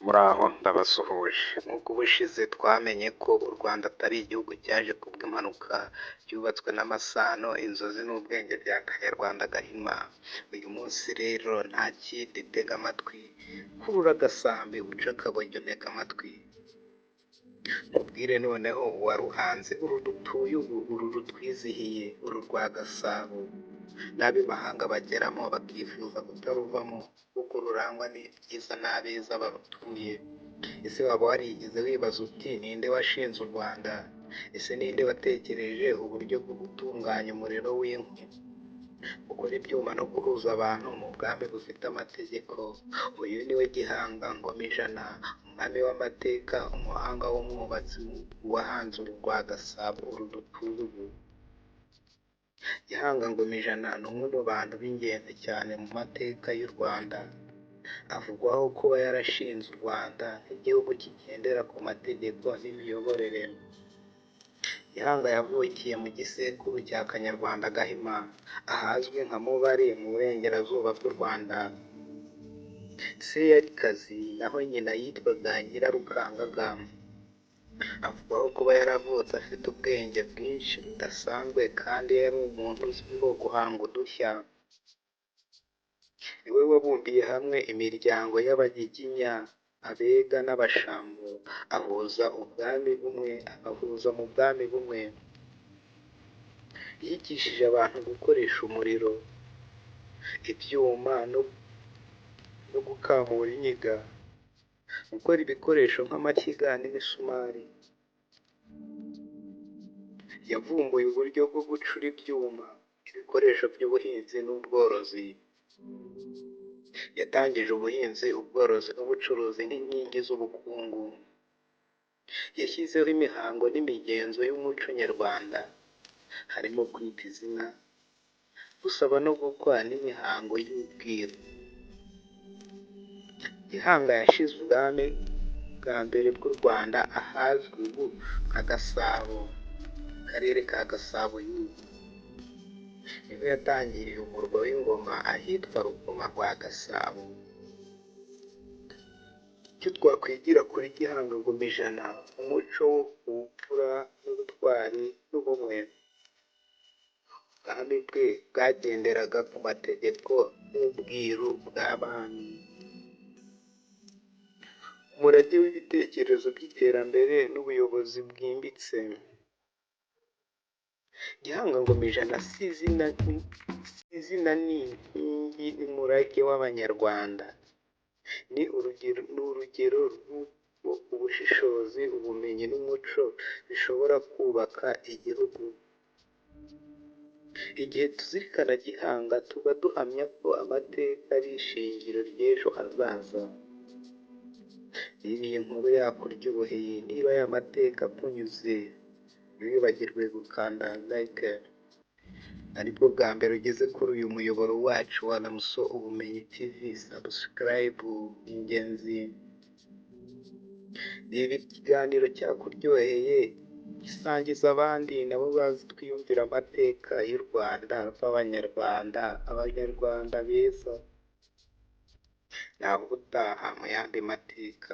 Muraho ndabasuhuje. Nk'uko ubushize twamenye ko u Rwanda atari igihugu cyaje kubw'impanuka, cyubatswe n'amasano, inzozi n'ubwenge bya Kanyarwanda Gahima. Uyu munsi rero nta kindi, tega amatwi, kurura agasambi, uce akabojyo, ntega amatwi. Mubwire noneho uwaruhanze, uru dutuye ubu, uru rutwizihiye, uru rwa Gasabo, n'ab'imahanga bageramo bakifuza kutaruvamo, kuko rurangwa n'ibyiza n'abeza barutuye. Ese waba warigeze wibaza uti ninde washinze u Rwanda? Ese ninde watekereje uburyo bwo gutunganya umuriro w'inkwi, gukora ibyuma no guhuza abantu mu bwami bufite amategeko? Uyu niwe Gihanga Ngomijana, umwami w'amateka, umuhanga w'umwubatsi wahanze uru rwa Gasabo, uru dutuye ubu. Gihanga Ngomijana ni umwe mu bantu b'ingenzi cyane mu mateka y'u Rwanda. Avugwaho kuba yarashinze u Rwanda nk'igihugu kigendera ku mategeko n'imiyoborere. Gihanga yavukiye mu gisekuru cya Kanyarwanda Gahima, ahazwi nka Mubari mu burengerazuba bw'u Rwanda. Se yari Kazi, naho nyina yitwaga Nyirarukangaga. Avugwaho kuba yaravutse afite ubwenge bwinshi budasanzwe, kandi yari umuntu uzwiho guhanga udushya. Niwe wabumbiye hamwe imiryango y'Abanyiginya, Abega n'Abashambo, abahuza mu bwami bumwe. Yigishije abantu gukoresha umuriro, ibyuma no gukamura inyiga, gukora ibikoresho nk'amashyiga n'imisumari. Yavumbuye uburyo bwo gucura ibyuma, ibikoresho by'ubuhinzi n'ubworozi. Yatangije ubuhinzi, ubworozi n'ubucuruzi nk'inkingi z'ubukungu. Yashyizeho imihango n'imigenzo y'umuco nyarwanda, harimo kwita izina, gusaba no gukwa n'imihango y'ubwiru. Gihanga yashize ubwami bwa mbere bw'u Rwanda ahazwi ubu nka Gasabo, akarere ka Gasabo y'ubu. Niho yatangiriye umurwa w'ingoma, ahitwa Rukoma rwa Gasabo. Icyo twakwigira kuri Gihanga Ngomijana: umuco w'ubupfura n'ubutwari n'ubumwe. Ubwami bwe bwagenderaga ku mategeko n'ubwiru bw'abami. Umurage w'ibitekerezo by'iterambere n'ubuyobozi bwimbitse. Gihanga Ngomijana si izina, ni inkingi y'umurage w'Abanyarwanda. Ni urugero rw'uko ubushishozi, ubumenyi n'umuco bishobora kubaka igihugu. Igihe tuzirikana Gihanga, tuba duhamya ko amateka ari ishingiro ry'ejo hazaza. Niba iyi nkuru yakuryoheye, niba aya mateka akunyuze, ntiwibagirwe gukanda like. Aribwo bwa mbere ugeze kuri uyu muyoboro wacu wa Ramuso Ubumenyi TV, subscribe ni ingenzi. Niba ikiganiro cyakuryoheye, gisangiza abandi nabo bazi twiyumvira amateka y'u Rwanda rw'Abanyarwanda, Abanyarwanda beza. Naho ubutaha mu yandi mateka.